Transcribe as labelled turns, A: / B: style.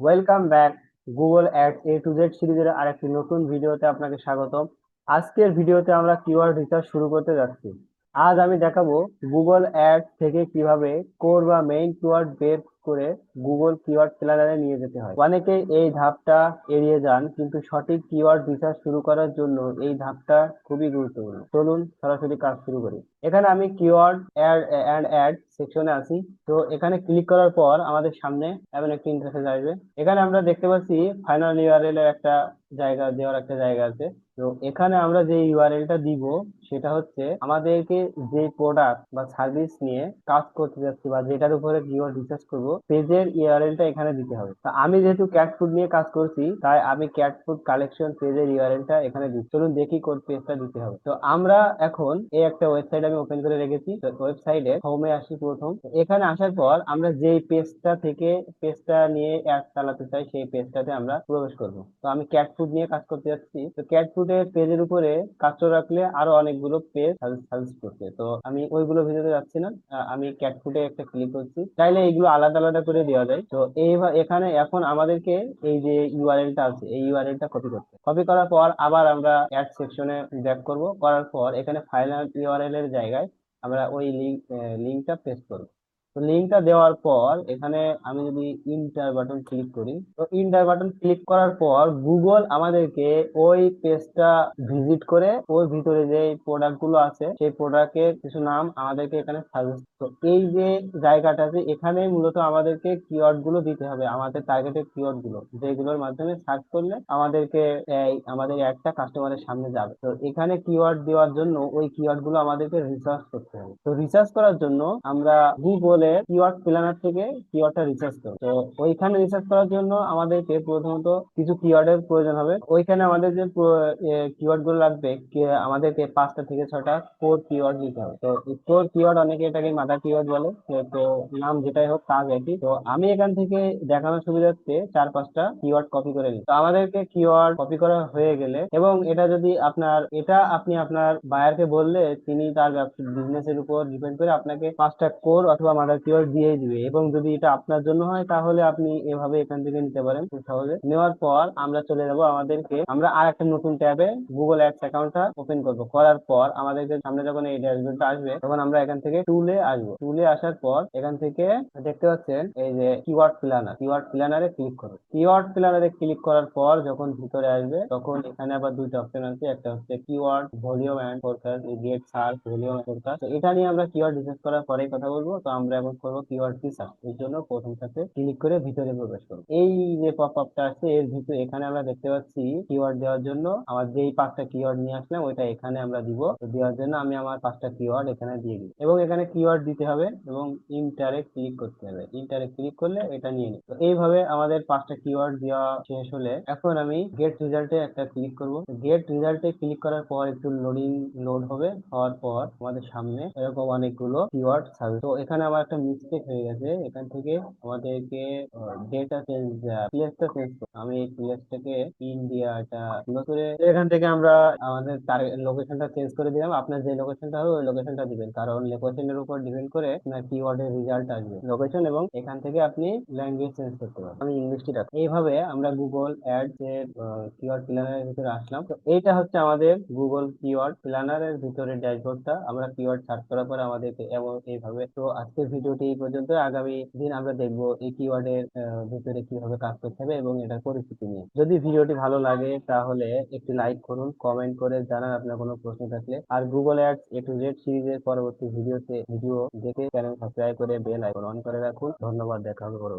A: Welcome back. Google ads A to Z সিরিজের আরেকটি নতুন ভিডিওতে আপনাকে স্বাগতম। আজকের ভিডিওতে আমরা কিওয়ার্ড রিসার্চ শুরু করতে যাচ্ছি। আজ আমি দেখাবো গুগল অ্যাডস থেকে কিভাবে কোর বা মেইন কিওয়ার্ড বের করে গুগল কিওয়ার্ড প্ল্যানারে নিয়ে যেতে হয়। অনেকেই এই ধাপটা এড়িয়ে যান, কিন্তু সঠিক কিওয়ার্ড রিসার্চ শুরু করার জন্য এই ধাপটা খুবই গুরুত্বপূর্ণ। চলুন সরাসরি কাজ শুরু করি। এখানে আমি কিওয়ার্ড অ্যাড সেকশনে আছি। তো এখানে ক্লিক করার পর আমাদের সামনে এমন একটি ইন্টারফেস আসবে। এখানে আমরা দেখতে পাচ্ছি ফাইনাল ইউআরএল এর একটা জায়গা আছে। তো এখানে আমরা যে ইউআরএলটা দিব সেটা হচ্ছে আমাদেরকে যে প্রোডাক্ট বা সার্ভিস নিয়ে কাজ করতে যাচ্ছি বা যেটার উপরে কিওয়ার্ড রিসার্চ করব, পেজের ইউআরএলটা এখানে দিতে হবে। তা আমি যেহেতু ক্যাট ফুড নিয়ে কাজ করছি, তাই আমি ক্যাট ফুড কালেকশন পেজের ইউআরএলটা এখানে দিচ্ছি। চলুন দেখি কোন পেজটা দিতে হবে। তো আমরা এখন এই একটা ওয়েবসাইট আমি ওপেন করে রেখেছি। তো ওয়েবসাইটে হোমে আসি প্রথম। এখানে আসার পর আমরা যেই পেজটা নিয়ে অ্যাড চালাতে চাই সেই পেজটাতে আমরা প্রবেশ করব। তো আমি ক্যাট ফুড নিয়ে কাজ করতে যাচ্ছি। তো ক্যাট ফুডের পেজের উপরে কাজ করে রাখলে আরো অনেকগুলো পেজ সাজেস্ট করছে। তো আমি ওইগুলো ভিডিওতে যাচ্ছি না। আমি ক্যাট ফুডে একটা ক্লিক করছি। চাইলে এইগুলো আলাদা আলাদা করে দেওয়া যায়। তো এখানে এখন আমাদেরকে এই যে ইউআরএলটা আছে এই ইউআরএলটা কপি করার পর আবার আমরা অ্যাড সেকশনে ব্যাক করার পর এখানে ফাইনাল ইউআরএল এর জায়গায় আমরা ওই লিঙ্কটা পেস্ট করব। তো লিঙ্কটা দেওয়ার পর এখানে আমি যদি ইন্টার বাটন ক্লিক করি, তো ইন্টার বাটন ক্লিক করার পর গুগল আমাদেরকে ওই পেজটা ভিজিট করে ওর ভিতরে যে প্রোডাক্ট গুলো আছে সেই প্রোডাক্টের কিছু নাম আমাদেরকে এখানে সাজেস্ট। তো এই যে জায়গাটা আছে এখানে মূলত আমাদেরকে কিওয়ার্ড গুলো দিতে হবে, আমাদের টার্গেটেড কিওয়ার্ড গুলো যেগুলোর মাধ্যমে সার্চ করলে আমাদেরকে আমাদের অ্যাডটা কাস্টমারের সামনে যাবে। তো এখানে কিওয়ার্ড দেওয়ার জন্য ওই কিওয়ার্ড গুলো আমাদেরকে রিসার্চ করতে হবে। তো রিসার্চ করার জন্য আমরা গুগলের কিওয়ার্ড প্ল্যানার থেকে কিওয়ার্ডটা রিসার্চ করব। তো ওইখানে রিসার্চ করার জন্য আমাদেরকে প্রথমত কিছু কিওয়ার্ডের প্রয়োজন হবে। ওইখানে আমাদের যে কিওয়ার্ড গুলো লাগবে, আমাদেরকে 5টা থেকে 6টা কোর কিওয়ার্ড নিতে হবে। তো কোর কিওয়ার্ড অনেকে এটাকে মাদার কিওয়ার্ড বলে। তো নাম যেটাই হোক কাজ একই। তো আমি এখান থেকে দেখানোর সুবিধার্থে 4-5টা কিওয়ার্ড কপি করে নিই। তো আমাদেরকে কিওয়ার্ড কপি করা হয়ে গেলে এবং এটা আপনি আপনার বায়ারকে বললে তিনি তার বিজনেসের উপর ডিপেন্ড করে আপনাকে 5টা কোর অথবা মাদার কিওয়ার্ড দিয়েই দিবে। এবং যদি এটা আপনার জন্য হয় তাহলে আপনি এভাবে এখান থেকে নিতে পারেন খুব সহজে। নেওয়ার পর আমরা চলে যাব, আমরা আর একটা নতুন ট্যাবে গুগল অ্যাডস অ্যাকাউন্টটা ওপেন করব। করার পর আমাদেরকে সামনে যখন এই ড্যাশবোর্ডটা আসবে তখন আমরা এখান থেকে টুলে আসবো। টুলে আসার পর এখান থেকে দেখতে পাচ্ছেন এই যে কিওয়ার্ড প্ল্যানারে ক্লিক করুন। কিওয়ার্ড প্ল্যানারে ক্লিক করার পর যখন ভিতরে আসবে তখন এখানে আবার দুইটা অপশন আছে, একটা হচ্ছে keyword volume and forecast, get search volume and forecast. তো এটা নিয়ে আমরা কিওয়ার্ড রিসার্চ করার পরেই কথা বলবো। তো আমরা এখন করবো কিওয়ার্ড রিসার্চ। এর জন্য প্রথমটাতে ক্লিক করে ভিতরে প্রবেশ করবো। এই যে পপ আপটা আছে এর ভিতরে এখানে আমরা দেখতে পাচ্ছি কিওয়ার্ড দেওয়ার জন্য আমার যেই 5টা কিওয়ার্ড নিয়ে আসলাম ওইটা এখানে আমরা দিব। তো দেওয়ার জন্য আমি আমার 5টা কিওয়ার্ড এখানে দিয়ে দিই এবং এখানে কিওয়ার্ড দিতে হবে এবং ইন্টারে ক্লিক করতে হবে। ইন্টারে ক্লিক করলে এটা নিয়ে নিই। তো এইভাবে আমাদের 5টা কিওয়ার্ড দেওয়া শেষ হলে এখন আমি গেট রেজাল্টে একটা ক্লিক করব। গেট রেজাল্টে ক্লিক করার পর একটু লোড হবে। হওয়ার পর আমাদের সামনে এরকম অনেকগুলো কিওয়ার্ড থাকবে। তো এখানে আমার একটা মিস্টেক হয়ে গেছে, এখান থেকে আমাদেরকে ডেটা প্লেসটা চেঞ্জ করতে। আমি এই প্লেসটাকে ইন্ডিয়া এটা সুন্দর করে এখান থেকে আমরা আমাদের লোকেশনটা চেঞ্জ করে দিলাম। আপনার যে লোকেশনটা হবে ওই লোকেশনটা দিবেন, কারণ লোকেশনের উপর ডিপেন্ড করে আপনার কিওয়ার্ডের রেজাল্ট আসবে। লোকেশন এবং এখান থেকে আপনি ল্যাঙ্গুয়েজ চেঞ্জ করতে পারেন। আমি ইংলিশটি রাখি। এইভাবে আমরা গুগল অ্যাডস এর কিওয়ার্ড প্ল্যানারের ভিতরে আসলাম। তো এইটা হচ্ছে আমাদের গুগল কিওয়ার্ড প্ল্যানারের ভিতরে ড্যাশবোর্ডটা। আমরা কিওয়ার্ড সার্চ করার পরে আমাদেরকে এমন এইভাবে। তো আজকের ভিডিওটি এই পর্যন্ত। আগামী দিন আমরা দেখবো এই কিওয়ার্ডের ভিতরে কিভাবে কাজ করতে হবে এবং এটার পরিস্থিতি নিয়ে। যদি ভিডিওটি ভালো লাগে তাহলে একটি লাইক করুন, কমেন্ট করে জানান আপনার কোনো প্রশ্ন থাকলে। আর Google ads A to Z সিরিজের পরবর্তী ভিডিও দেখে চ্যানেল সাবস্ক্রাইব করে বেল আইকন অন করে রাখুন। ধন্যবাদ, দেখা হবে পরবর্তী।